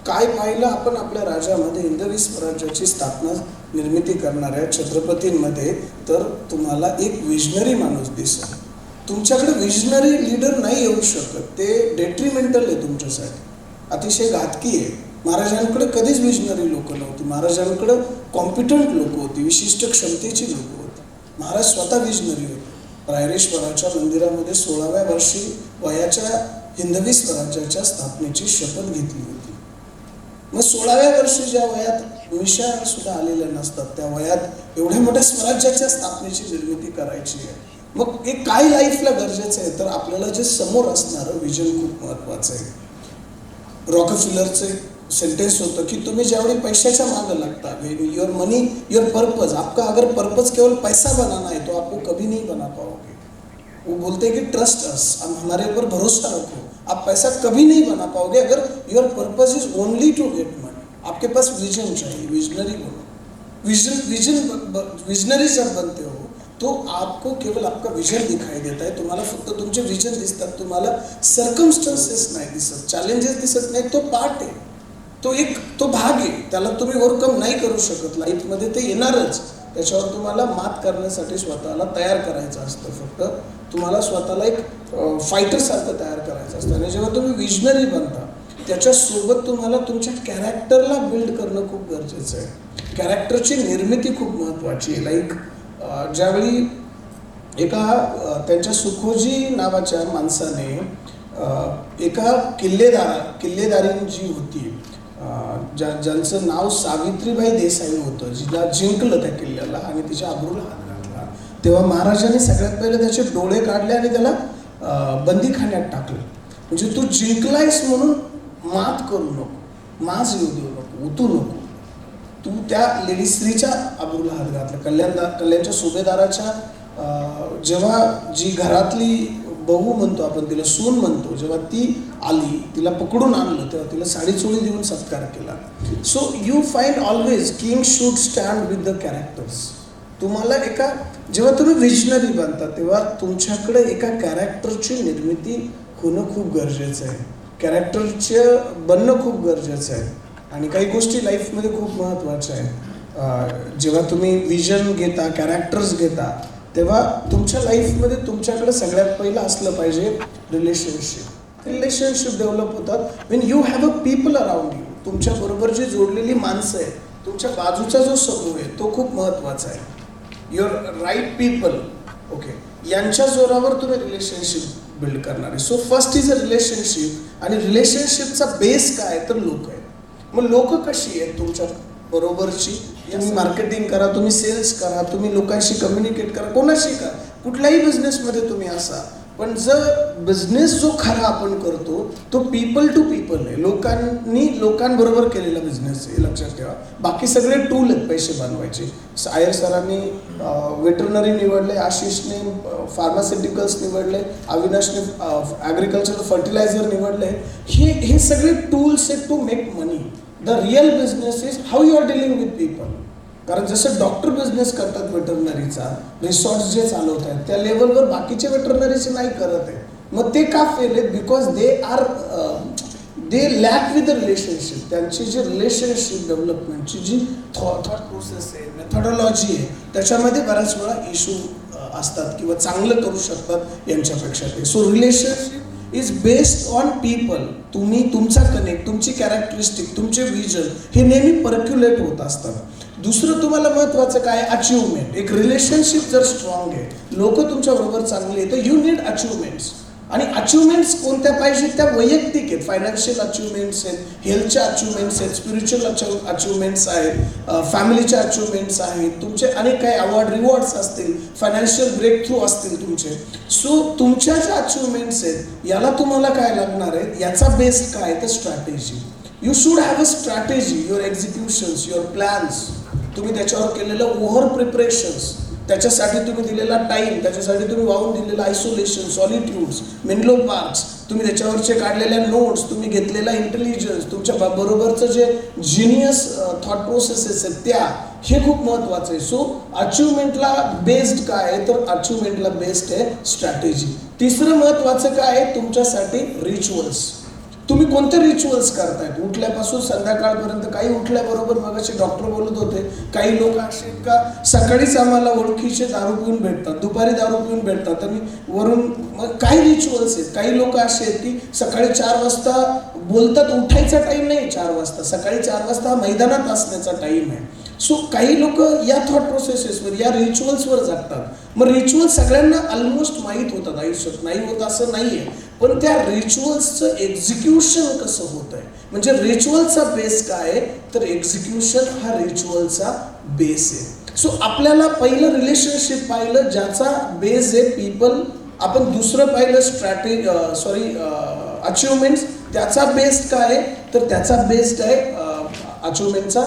काय पाहिलं आपण आपल्या राज्यामध्ये हिंदवी स्वराज्याची स्थापना निर्मिती करणाऱ्या छत्रपतींमध्ये, तर तुम्हाला एक विजनरी माणूस दिसेल. तुमच्याकडे विजनरी लीडर नाही येऊ शकत, ते डेट्रिमेंटल आहे तुमच्यासाठी, अतिशय घातकी आहे. महाराजांकडे कधीच विजनरी लोक नव्हती, महाराजांकडे कॉम्पिटंट लोक होती, विशिष्ट क्षमतेची लोक होती. महाराज स्वतः विजनरी होते. रायरेश्वराच्या मंदिरामध्ये 16व्या वर्षी वयाच्या हिंदवी स्वराज्याच्या स्थापनेची शपथ घेतली होती. मग 16व्या वर्षी ज्या वयात मिशा सुद्धा आलेल्या नसतात, त्या वयात एवढ्या मोठ्या स्वराज्याच्या स्थापनेची निर्मिती करायची आहे. मग एक काय लाईफला गरजेचं आहे, तर आपल्याला जे समोर असणारं विजन खूप महत्त्वाचं आहे. रॉकफेलरचे सेंटेन्स होतं की तुम्ही ज्यावेळी पैशाच्या मागे लगता, योर मनी योर पर्पज, आपका अगर पर्पज केवल पैसा बनाना है तो आपको कभी नहीं बना पाओगे. वो बोलते हैं कि ट्रस्ट अस, आप हमारे ऊपर भरोसा रखो, आप पैसा कभी नहीं बना पाओगे अगर your purpose is only to get money. आपके पास विजन चाहिए, विजनरी बनो. विजनरी जब बनते हो तो आपको केवल आपका विजन दिखाई देता है. तुम्हाला फक्त तुमचे विजन दिसतात, तुम्हाला सर्कमस्टन्सेस नाही दिसत, चॅलेंजेस दिसत नाही. तो पार्ट आहे, तो भाग आहे, त्याला तुम्ही ओव्हरकम नाही करू शकत. लाईफमध्ये ते येणारच, त्याच्यावर तुम्हाला मात करण्यासाठी स्वतःला तयार करायचं असतं. फक्त तुम्हाला स्वतःला एक फायटरसारखं तयार करायचं असतं. आणि जेव्हा तुम्ही विजनरी बनता, त्याच्यासोबत तुम्हाला तुमच्या कॅरेक्टरला बिल्ड करणं खूप गरजेचं आहे. कॅरेक्टरची निर्मिती खूप महत्त्वाची आहे. लाईक ज्यावेळी त्यांच्या सुखोजी नावाच्या माणसाने एका किल्लेदारीण जी होती, ज्यांचं नाव सावित्रीबाई देसाई होतं, जिला जिंकलं त्या किल्ल्याला आणि तिच्या अब्रूला हात घातला, तेव्हा महाराजांनी सगळ्यात पहिले त्याचे डोळे काढले आणि त्याला बंदीखान्यात टाकलं. म्हणजे तू जिंकलायस म्हणून मात करू नको, माज येऊ देऊ नको, उतू नको. तू त्या लेडी स्त्रीच्या अब्रूला हात घातला. कल्याणच्या सुभेदाराच्या जेव्हा जी घरातली बहू म्हणतो आपण, तिला सून म्हणतो, जेव्हा ती आली, तिला पकडून आणलं, तेव्हा तिला साडी चोळी देऊन सत्कार केला. So you find always king should stand with the characters. तुम्हाला जेव्हा तुम्ही विजनरी बनता, तेव्हा तुमच्याकडे एका कॅरेक्टरची निर्मिती होणं खूप गरजेचं आहे. कॅरेक्टरचं बनणं खूप गरजेचं आहे. आणि काही गोष्टी लाईफमध्ये खूप महत्त्वाच्या आहेत. जेव्हा तुम्ही विजन घेता, कॅरेक्टर्स घेता, तेव्हा तुमच्या लाईफमध्ये तुमच्याकडे सगळ्यात पहिलं असलं पाहिजे रिलेशनशिप डेव्हलप होतात Wien you have a people around you. तुमच्याबरोबर जी जोडलेली माणसं आहेत, तुमच्या बाजूचा जो समूह आहे, तो खूप महत्त्वाचा आहे. युअर राईट पीपल, ओके, यांच्या जोरावर तुम्ही रिलेशनशिप बिल्ड करणार आहे. So first is a relationship. आणि रिलेशनशिपचा बेस काय तर लोक आहेत. मग लोक कशी आहेत तुमच्या बरोबरची? तुम्ही मार्केटिंग करा, तुम्ही सेल्स करा, तुम्ही लोकांशी कम्युनिकेट करा, कोणाशी करा, कुठल्याही बिझनेसमध्ये तुम्ही असा. पण जर बिझनेस जो खरा आपण करतो तो पीपल टू पीपल आहे, लोकांबरोबर केलेला बिझनेस आहे, लक्षात ठेवा. बाकी सगळे टूल आहेत पैसे बनवायचे. आयर सरांनी वेटरनरी निवडले, आशिषने फार्मास्युटिकल्स निवडले, अविनाशने ॲग्रिकल्चर फर्टिलायझर निवडले. हे सगळे टूल्स आहेत to make money. The real business is how you are dealing with people. कारण जसं डॉक्टर बिझनेस करतात वेटरनरीचा, रिसॉर्ट्स जे चालवत आहेत, त्या लेवलवर बाकीचे वेटरनरीचे नाही करत आहे. मग ते का फेल आहेत? Because they lack with the relationship. त्यांची जी रिलेशनशिप डेव्हलपमेंटची जी थॉट प्रोसेस आहे, मेथॉडॉलॉजी आहे, त्याच्यामध्ये बऱ्याच वेळा इश्यू असतात किंवा चांगलं करू शकतात यांच्यापेक्षा ते. So relationship is based on people. तुमचा कनेक्ट, तुमची कॅरेक्टरिस्टिक, तुमचे विजन हे नेहमी पर्क्युलेट होत असतात. दुसरं तुम्हाला महत्त्वाचं काय? अचिव्हमेंट. एक रिलेशनशिप जर स्ट्रॉंग आहे, लोक तुमच्याबरोबर चांगले आहेत, तर यू नीड अचिव्हमेंट्स. आणि अचिव्हमेंट्स कोणत्या पाहिजे? त्या वैयक्तिक आहेत. फायनान्शियल अचिव्हमेंट्स आहेत, हेल्थच्या अचिव्हमेंट्स आहेत, स्पिरिच्युअल अचिव्हमेंट्स आहेत, फॅमिलीच्या अचिव्हमेंट्स आहेत, तुमचे अनेक काही अवॉर्ड रिवॉर्ड्स असतील, फायनान्शियल ब्रेक थ्रू असतील तुमचे. सो तुमच्या ज्या अचिव्हमेंट्स आहेत याला तुम्हाला काय लागणार आहे, याचा बेस काय तर strategy. You should have a strategy. Your executions, your plans, तुम्ही त्याच्यावर केलेलं ओव्हर प्रिपरेशन्स, त्याच्यासाठी तुम्ही दिलेला टाईम, त्याच्यासाठी तुम्ही वाहून दिलेलं आयसोलेशन, सॉलिट्यूड्स, मेनलो पार्क्स, तुम्ही त्याच्यावरचे काढलेल्या नोट्स, तुम्ही घेतलेला इंटेलिजन्स, तुमच्या बरोबरचं जे जिनियस थॉट प्रोसेसेस आहेत त्या, हे खूप महत्त्वाचं आहे. सो अचिव्हमेंटला बेस्ड काय आहे तर अचिव्हमेंटला बेस्ड आहे स्ट्रॅटेजी. तिसरं महत्त्वाचं काय आहे तुमच्यासाठी? रिच्युअल्स. तुम्ही कोणते रिच्युअल्स करतायत उठल्यापासून संध्याकाळपर्यंत? काही उठल्याबरोबर मग असे डॉक्टर बोलत होते, काही लोक असे का सकाळीच आम्हाला ओळखीचे दारू पिऊन भेटतात, दुपारी दारू पिऊन भेटतात आणि वरून मग काही रिच्युअल्स आहेत. काही लोक असे आहेत की सकाळी 4 वाजता बोलतात, उठायचा टाईम नाही 4 वाजता, सकाळी 4 वाजता मैदानात असण्याचा टाईम आहे. सो काही लोक या थॉट प्रोसेसेसवर, या रिच्युअल्सवर जगतात. मग रिच्युअल सगळ्यांना ऑलमोस्ट माहीत होतात आयुष्यात, नाही होत असं नाही आहे, पण त्या रिच्युअल्सचं एक्झिक्युशन कसं होत आहे, म्हणजे रिच्युअलचा बेस काय आहे, तर एक्झिक्युशन हा रिच्युअलचा बेस आहे. सो आपल्याला पहिलं रिलेशनशिप पाहिलं ज्याचा बेस आहे पीपल, आपण दुसरं पाहिलं अचिव्हमेंट्स, त्याचा बेस काय आहे, तर त्याचा बेस्ड आहे अचिव्हमेंटचा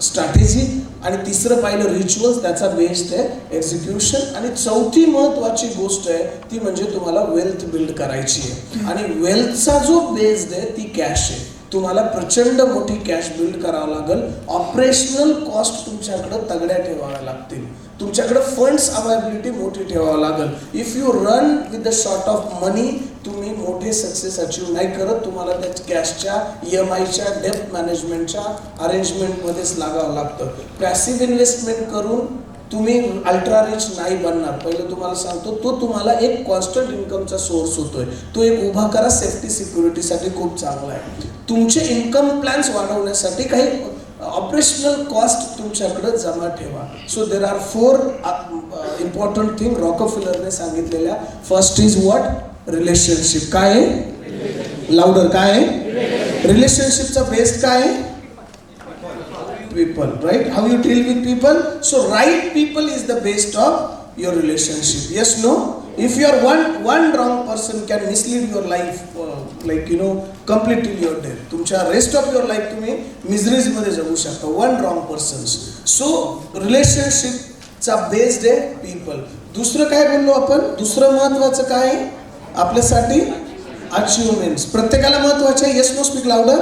स्ट्रॅटेजी, आणि तिसरं पाहिलं रिच्युअल्स, त्याचा बेस्ड आहे एक्झिक्युशन, आणि चौथी महत्त्वाची गोष्ट आहे ती म्हणजे तुम्हाला वेल्थ बिल्ड करायची आहे, आणि वेल्थचा जो बेस्ड आहे ती कॅश आहे. तुम्हाला प्रचंड मोठी कॅश बिल्ड करावं लागेल. ऑपरेशनल कॉस्ट तुमच्याकडं तगड्या ठेवाव्या लागतील, तुमच्याकडे फंड्स अवेलेबिलिटी मोठी ठेवावं लागेल. If you run with the short of money, तुम्ही मोठे सक्सेस अचीव्ह नाही करत. तुम्हाला त्या कॅशच्या EMIच्या डेप्थ मॅनेजमेंटच्या अरेंजमेंटमध्येच लागावं लागतं. पॅसिव्ह इन्व्हेस्टमेंट करून तुम्ही अल्ट्रा रिच नाही बनणार. पहिलं तुम्हाला सांगतो, तो तुम्हाला एक कॉन्स्टंट इन्कमचा सोर्स होतोय, तो एक उभा करा. सेफ्टी सिक्युरिटीसाठी खूप चांगला आहे. तुमचे इन्कम प्लॅन्स वाढवण्यासाठी काही ऑपरेशनल कॉस्ट तुमच्याकडे जमा ठेवा. So there are 4 important thing रॉकफेलरने सांगितलेल्या. First is what? रिलेशनशिप. काय आहे? लाऊडर. काय आहे? रिलेशनशिपचा बेस काय आहे? people, right? How you deal with people. So right people is the base of your relationship. Yes, no? If you are one wrong person can mislead your life, completely your death. तुमच्या rest of your life तुम्ही miseries मध्ये जगू शकता. One wrong persons. So relationship चा based आहे people. दुसरं काय बोललो आपण? दुसरं महत्वाचं काय आहे आपल्यासाठी? अचिव्हमेंट्स. प्रत्येकाला महत्वाचे आहे. Yes no? Speak louder.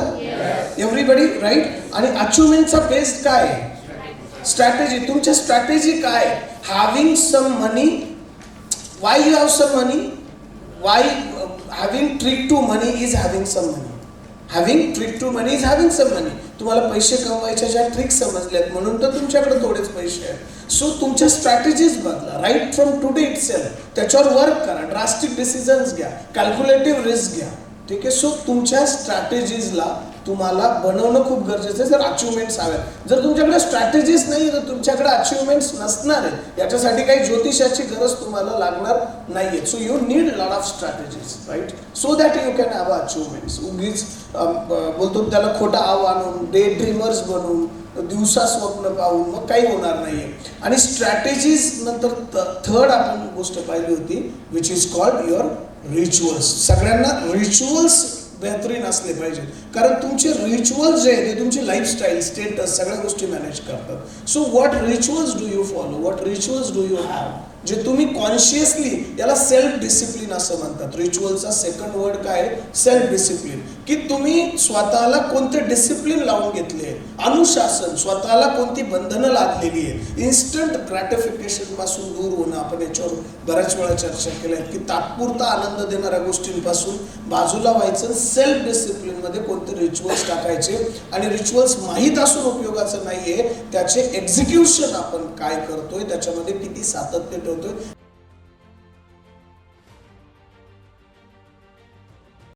Everybody, right? आणि अचिव्हमेंटचा बेस काय आहे? स्ट्रॅटेजी. तुमच्या स्ट्रॅटेजी काय? Having some money. Why you have some money? Why having trick to money is having some money. Having trick to money is having some money. तुम्हाला पैसे कमवायच्या ज्या trick समजल्यात म्हणून तर तुमच्याकडे थोडेच पैसे आहेत. सो तुमच्या स्ट्रॅटेजीज बदला. Right from today itself. त्याच्यावर वर्क करा. ड्रास्टिक डिसिजन्स घ्या. कॅल्क्युलेटिव्ह रिस्क घ्या. ठीक आहे. सो तुमच्या स्ट्रॅटेजीजला तुम्हाला बनवणं खूप गरजेचं आहे जर अचिव्हमेंट्स हव्यात. जर तुमच्याकडे स्ट्रॅटेजीज नाही तर तुमच्याकडे अचिव्हमेंट्स नसणार आहेत. याच्यासाठी काही ज्योतिषाची गरज तुम्हाला लागणार नाहीये. So you need lot of strategies, right? So that you can have achievements. उगीच बोलतो त्याला खोटा आव आणून, डे ड्रीमर्स बनवून, दिवसा स्वप्न पाहून मग काही होणार नाहीये. आणि स्ट्रॅटेजीज नंतर थर्ड आपण गोष्ट पाहिली होती which is called your rituals. सगळ्यांना रिच्युअल्स बेहतरीन असले पाहिजे, कारण तुमचे रिच्युअल्स जे आहे ते तुमची लाईफस्टाईल, स्टेटस सगळ्या गोष्टी मॅनेज करतात. So what rituals do you follow? What rituals do you have? जे तुम्ही कॉन्शियसली, याला सेल्फ डिसिप्लिन असं म्हणतात. रिच्युअलचा सेकंड वर्ड काय आहे? Self discipline. की तुम्ही स्वतःला कोणते डिसिप्लिन लावून घेतले, अनुशासन, स्वतःला कोणती बंधनं लादलेली आहेत. इन्स्टंट ग्रॅटिफिकेशन पासून दूर होणं. आपण याच्यावर बऱ्याच वेळा चर्चा केली आहे की तात्पुरता आनंद देणाऱ्या गोष्टींपासून बाजूला व्हायचं. सेल्फ डिसिप्लिन मध्ये कोणते रिच्युअल्स टाकायचे, आणि रिच्युअल्स माहीत असून उपयोगाचं नाहीये, त्याचे एक्झिक्युशन आपण काय करतोय, त्याच्यामध्ये किती सातत्य ठेवतोय